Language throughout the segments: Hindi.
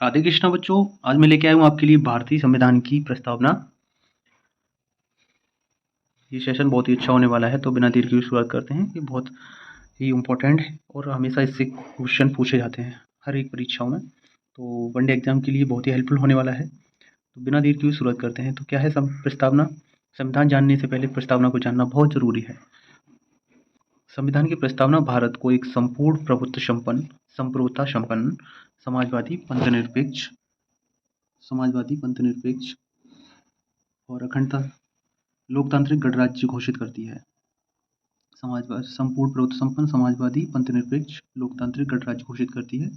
राधे कृष्णा बच्चों। आज मैं लेके आया हूँ आपके लिए भारतीय संविधान की प्रस्तावना। ये सेशन बहुत ही अच्छा होने वाला है, तो बिना देर किए शुरुआत करते हैं। ये बहुत ही इम्पोर्टेंट है और हमेशा इससे क्वेश्चन पूछे जाते हैं हर एक परीक्षाओं में, तो वनडे एग्जाम के लिए बहुत ही हेल्पफुल होने वाला है। तो बिना देर किए शुरुआत करते हैं। तो क्या है प्रस्तावना? संविधान जानने से पहले प्रस्तावना को जानना बहुत जरूरी है। संविधान की प्रस्तावना भारत को एक संपूर्ण संप्रभुता संपन्न, समाजवादी पंथनिरपेक्ष और अखंडता लोकतांत्रिक गणराज्य घोषित करती है। संपूर्ण प्रभुत्व संपन्न, समाजवादी पंथनिरपेक्ष लोकतांत्रिक गणराज्य घोषित करती है।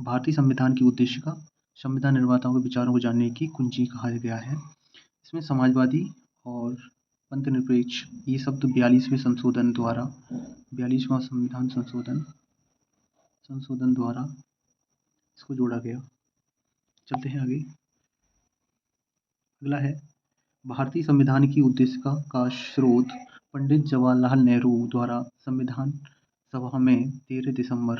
भारतीय संविधान की उद्देश्य का संविधान निर्माताओं के विचारों को जानने की कुंजी कहा गया है। इसमें समाजवादी और पंथनिरपेक्ष ये शब्द 42वें संविधान संशोधन द्वारा इसको जोड़ा गया। चलते हैं आगे। अगला है भारतीय संविधान की उद्देश्य का स्रोत पंडित जवाहरलाल नेहरू द्वारा संविधान सभा में 13 दिसंबर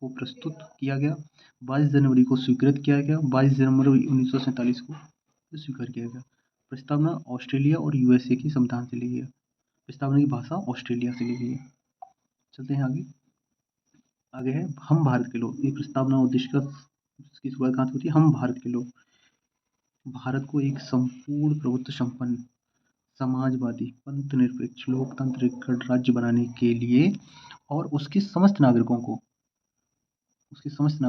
को प्रस्तुत किया गया। 22 जनवरी को स्वीकृत किया गया। 22 जनवरी 1947 को स्वीकार किया गया। प्रस्तावना ऑस्ट्रेलिया और यूएसए की संविधान से ली गई है। प्रस्तावना की भाषा ऑस्ट्रेलिया से ली गई है। चलते हैं आगे है हम भारत के लोग। ये प्रस्तावना उद्देश्य का की शुरुआत कहाँ से होती है? हम भारत के लोग भारत को एक संपूर्ण प्रभुत्व संपन्न, समाजवादी पंथनिरपेक्ष लोकतांत्रिक गणराज्य बनाने के लिए और उसके समस्त नागरिकों को समस्त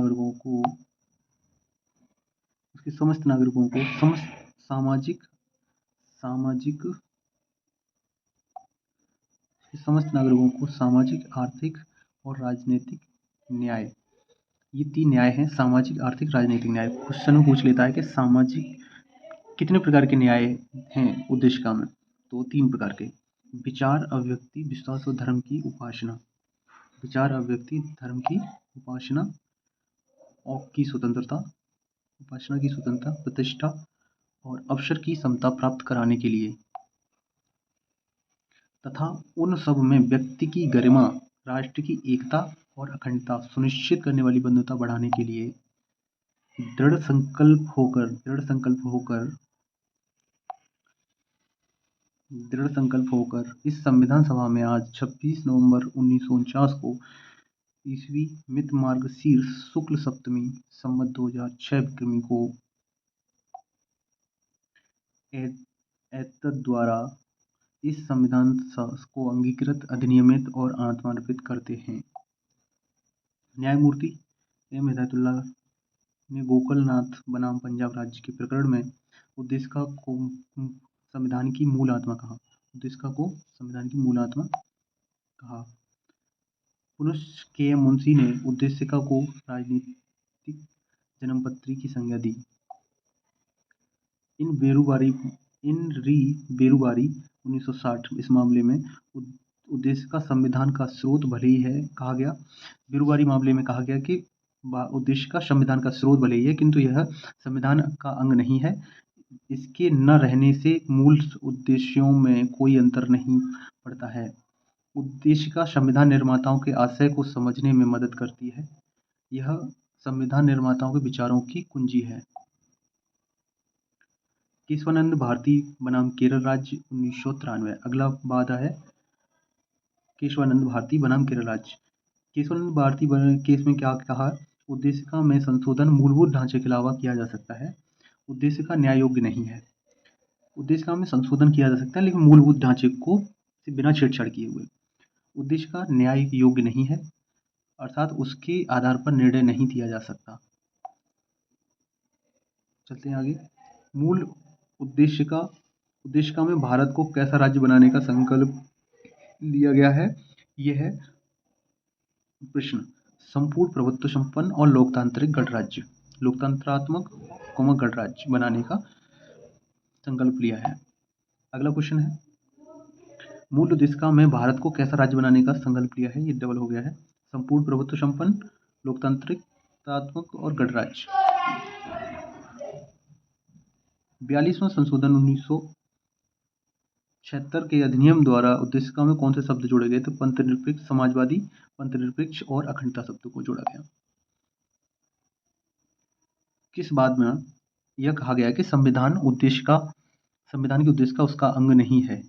सामाजिक आर्थिक और राजनीतिक न्याय। ये 3 न्याय हैं, सामाजिक, आर्थिक, राजनीतिक न्याय। क्वेश्चन पूछ लेता है कि सामाजिक कितने प्रकार के न्याय हैं उद्देशिका में? तो 3 प्रकार के। विचार, अभिव्यक्ति, विश्वास और धर्म की उपासना। विचार, अभिव्यक्ति, धर्म की उपासना और की स्वतंत्रता, प्रतिष्ठा और अवसर की समता प्राप्त कराने के लिए तथा उन सब में व्यक्ति की गरिमा, राष्ट्र की एकता और अखंडता सुनिश्चित करने वाली बंधुता बढ़ाने के लिए दृढ़ संकल्प होकर इस संविधान सभा में आज 26 नवंबर 1949 को ईस्वी मित मार्गशीर्ष शुक्ल सप्तमी संवत 2006 विक्रमी को एतद द्वारा इस संविधान को अंगीकृत, अधिनियमित और आत्मार्पित करते हैं। न्यायमूर्ति एम हिदायतुल्लाह ने गोकलनाथ बनाम पंजाब राज्य के प्रकरण में उद्देशिका को संविधान की मूल आत्मा कहा। पुनः के.एम. मुंशी ने उद्देशिका को राजनीतिक जन्मपत्री की संज्ञा दी। इन री बेरुबारी 1960 इस मामले में उद्देशिका संविधान का स्रोत भले ही है कहा गया। बेरुबारी मामले में कहा गया कि उद्देशिका संविधान का स्रोत भले ही है, किंतु यह संविधान का अंग नहीं है। इसके न रहने से मूल उद्देश्यों में कोई अंतर नहीं पड़ता है। उद्देशिका संविधान निर्माताओं के आशय को समझने में मदद करती है। यह संविधान निर्माताओं के विचारों की कुंजी है। केशवानंद भारती बनाम केरल राज्य 1993। अगला वादा है केशवानंद भारती बनाम केरल राज्य। केशवानंद भारती केस में क्या कहा? उद्देशिका में संशोधन मूलभूत ढांचे के अलावा किया जा सकता है। उद्देशिका न्याय योग्य नहीं है। उद्देशिका में संशोधन किया जा सकता है, लेकिन मूलभूत ढांचे को बिना छेड़छाड़ किए हुए। उद्देशिका न्याय योग्य नहीं है, अर्थात उसके आधार पर निर्णय नहीं दिया जा सकता। चलते हैं आगे। मूल उद्देशिका में भारत को कैसा राज्य बनाने का संकल्प लिया गया है? यह है प्रश्न। संपूर्ण प्रभुत्व संपन्न और लोकतंत्रात्मक गणराज्य बनाने का संकल्प लिया है। अगला क्वेश्चन है मूल उद्देशिका में भारत को कैसा राज्य बनाने का संकल्प लिया है? ये डबल हो गया है। संपूर्ण प्रभुत्व संपन्न, लोकतंत्रात्मक और गणराज्य। 42वां संशोधन 1976 के अधिनियम द्वारा उद्देशिका में कौन से शब्द जोड़े गए? तो पंथनिरपेक्ष, समाजवादी, पंथनिरपेक्ष और अखंडता शब्द को जोड़ा गया। किस बात में यह कहा गया है कि संविधान के उद्देश्य का उसका अंग नहीं है,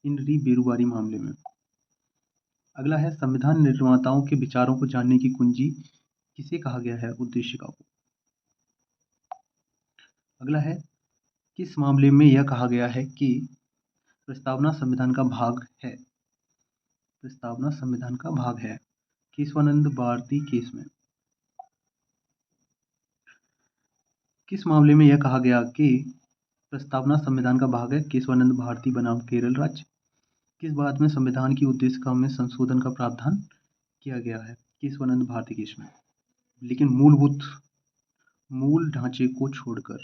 इन री बेरोजगारी मामले में। अगला है, संविधान निर्माताओं के विचारों को जानने की कुंजी किसे कहा गया है, उद्देशिका को। अगला है, किस मामले में यह कहा गया है कि प्रस्तावना संविधान का भाग है, प्रस्तावना संविधान का भाग है, केशवानंद भारती केस में। किस मामले में यह कहा गया कि प्रस्तावना संविधान का भाग है, केशवानंद भारती बनाम केरल राज्य। किस बात में संविधान की उद्देशिका में संशोधन का प्रावधान किया गया है, केशवानंद भारती केस में। लेकिन मूल ढांचे को छोड़कर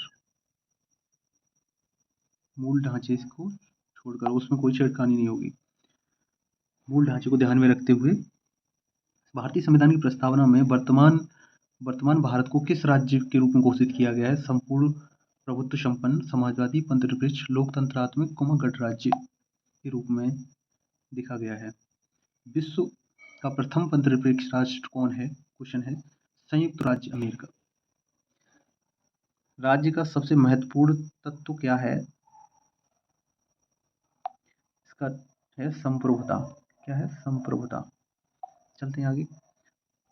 उसमें कोई छेड़खानी नहीं होगी। मूल ढांचे को ध्यान में रखते हुए भारतीय संविधान की प्रस्तावना में वर्तमान भारत को किस राज्य के रूप में घोषित किया गया है, संपूर्ण प्रभुत्व संपन्न समाजवादी पंथनिरपेक्ष लोकतंत्रात्मक गणराज्य के रूप में देखा गया है। विश्व का प्रथम पंथनिरपेक्ष राष्ट्र कौन है, क्वेश्चन है, संयुक्त राज्य अमेरिका। राज्य का सबसे महत्वपूर्ण तत्व क्या है, इसका है संप्रभुता। क्या है, संप्रभुता। चलते हैं आगे।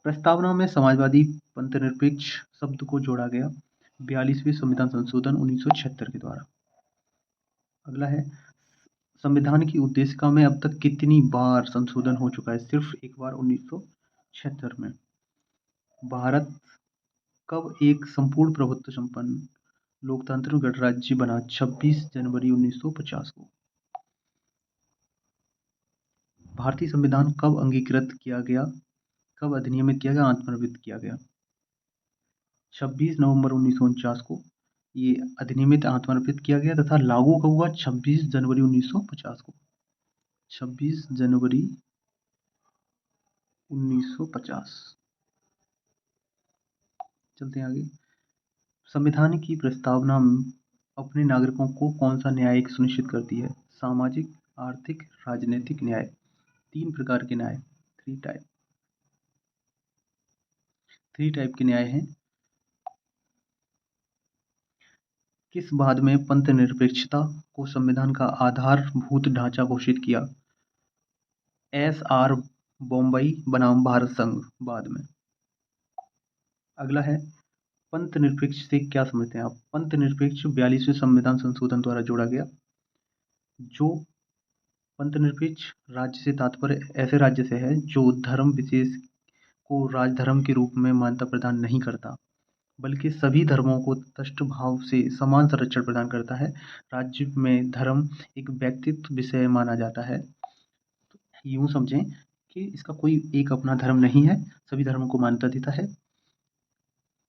प्रस्तावना में समाजवादी पंथनिरपेक्ष शब्द को जोड़ा गया 42वें संविधान संशोधन 1976 के द्वारा। अगला है, संविधान की उद्देशिका में अब तक कितनी बार संशोधन हो चुका है, सिर्फ एक बार 1976 में। भारत कब एक संपूर्ण प्रभुत्व संपन्न लोकतांत्रिक गणराज्य बना, 26 जनवरी 1950 को। भारतीय संविधान कब अंगीकृत किया गया, कब अधिनियमित किया गया, आत्मनिर्मित किया गया, 26 नवंबर 1949 को ये अधिनियमित आत्मनिर्मित किया गया तथा लागू कब हुआ, 26 जनवरी 1950 को। 26 जनवरी 1950। चलते हैं आगे। संविधान की प्रस्तावना अपने नागरिकों को कौन सा न्याय सुनिश्चित करती है, सामाजिक, आर्थिक, राजनीतिक न्याय। 3 प्रकार के न्याय, 3 टाइप के न्याय हैं। किस बाद में पंथनिरपेक्षता को संविधान का आधारभूत ढांचा घोषित किया, SR बॉम्बई बनाम भारत संघ बाद में। अगला है, पंथनिरपेक्ष से क्या समझते हैं आप। पंथनिरपेक्ष 42वें संविधान संशोधन द्वारा जोड़ा गया। जो पंथनिरपेक्ष राज्य से तात्पर्य ऐसे राज्य से है जो धर्म विशेष को राजधर्म के रूप में मान्यता प्रदान नहीं करता, बल्कि सभी धर्मों को तटस्थ भाव से समान संरक्षण प्रदान करता है। राज्य में धर्म एक व्यक्तित्व विषय माना जाता है। यूं समझें कि इसका कोई एक अपना धर्म नहीं है, सभी धर्मों को मान्यता देता है।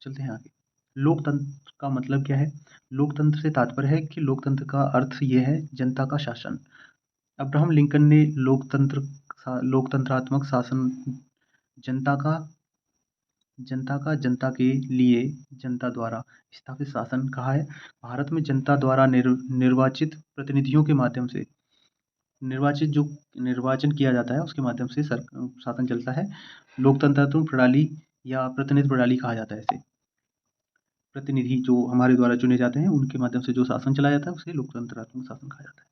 चलते हैं आगे। लोकतंत्र का मतलब क्या है, लोकतंत्र से तात्पर्य है कि लोकतंत्र का अर्थ यह है जनता का शासन। अब्राहम लिंकन ने लोकतंत्रात्मक शासन जनता के लिए जनता द्वारा स्थापित शासन कहा है। भारत में जनता द्वारा निर्वाचित प्रतिनिधियों के माध्यम से निर्वाचन किया जाता है, उसके माध्यम से शासन चलता है। लोकतंत्रात्मक प्रणाली या प्रतिनिधि प्रणाली कहा जाता है इसे। प्रतिनिधि जो हमारे द्वारा चुने जाते हैं उनके माध्यम से जो शासन चलाया जाता है उसे लोकतंत्रात्मक शासन कहा जाता है।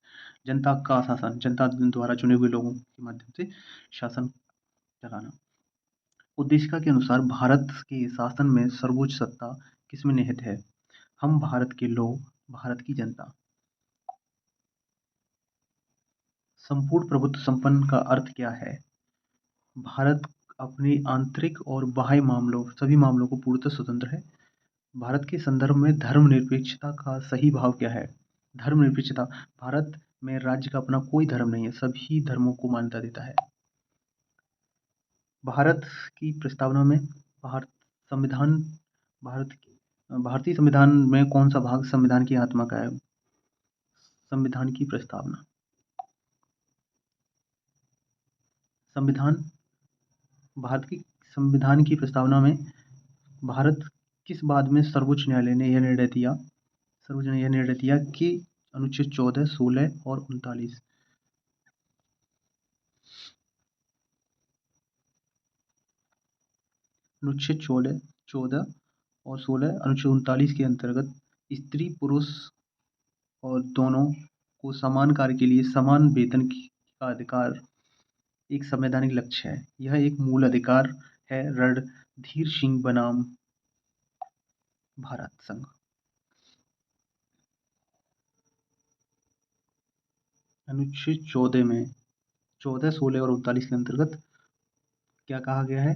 जनता का शासन, जनता द्वारा चुने हुए लोगों के माध्यम से शासन चलाना। उद्देशिका के अनुसार भारत के शासन में सर्वोच्च सत्ता किसमें निहित है, हम भारत के लोग, भारत की जनता। संपूर्ण प्रभुत्व संपन्न का अर्थ क्या है, भारत अपने आंतरिक और बाह्य सभी मामलों को पूर्णतः स्वतंत्र है। भारत के संदर्भ में धर्मनिरपेक्षता का सही भाव क्या है, धर्मनिरपेक्षता, भारत में राज्य का अपना कोई धर्म नहीं है, सभी धर्मों को मान्यता देता है। भारत की प्रस्तावना में भारतीय संविधान में कौन सा भाग संविधान की आत्मा का है, संविधान की प्रस्तावना। भारत की संविधान की प्रस्तावना में भारत किस बाद में सर्वोच्च न्यायालय ने यह निर्णय दिया कि अनुच्छेद 14, 16 और 39 अनुच्छेद 14 और 16 अनुच्छेद 39 के अंतर्गत स्त्री पुरुष और दोनों को समान कार्य के लिए समान वेतन का अधिकार एक संवैधानिक लक्ष्य है। यह एक मूल अधिकार है। रणधीर सिंह बनाम भारत संघ। अनुच्छेद 14 में 14, 16 और 39 के अंतर्गत क्या कहा गया है?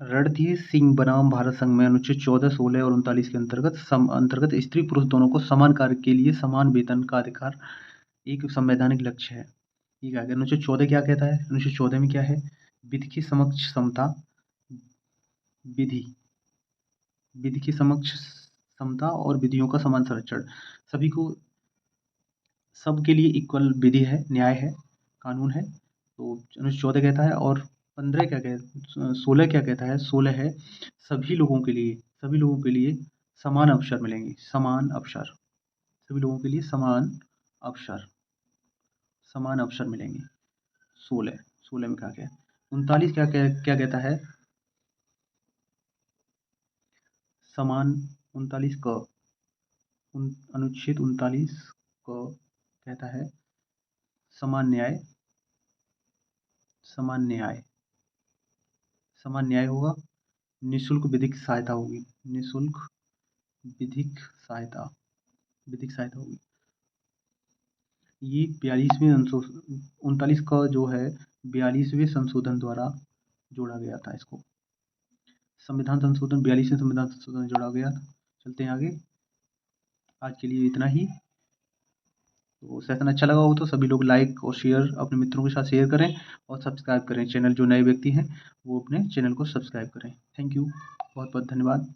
रणधीर सिंह बनाम भारत संघ में अनुच्छेद 14, 16 और 39 के अंतर्गत स्त्री पुरुष दोनों को समान कार्य के लिए समान वेतन का अधिकार एक संवैधानिक लक्ष्य है। ठीक है, अनुच्छेद 14 क्या कहता है? अनुच्छेद 14 में क्या है? विधि के समक्ष समता, विधि के समक्ष समता और विधियों का समान संरक्षण। सभी को, सबके लिए इक्वल विधि है, न्याय है, कानून है। तो अनुच्छेद 14 कहता है। और 15 क्या कहता, 16 क्या कहता है? 16 है सभी लोगों के लिए समान अवसर मिलेंगे। समान अवसर, सभी लोगों के लिए समान अवसर मिलेंगे। 16 में क्या 39 क्या कहता है? समान 39 क अनुच्छेद 39 क कहता है समान न्याय होगा, निःशुल्क विधिक सहायता होगी, विधिक सहायता होगी। ये 39 का जो है 42वें संशोधन द्वारा जोड़ा गया था। इसको संविधान संशोधन 42वें संविधान संशोधन जोड़ा गया। चलते हैं आगे। आज के लिए इतना ही। तो सेशन अच्छा लगा हो तो सभी लोग लाइक और शेयर अपने मित्रों के साथ शेयर करें और सब्सक्राइब करें। चैनल जो नए व्यक्ति हैं वो अपने चैनल को सब्सक्राइब करें। थैंक यू, बहुत बहुत धन्यवाद।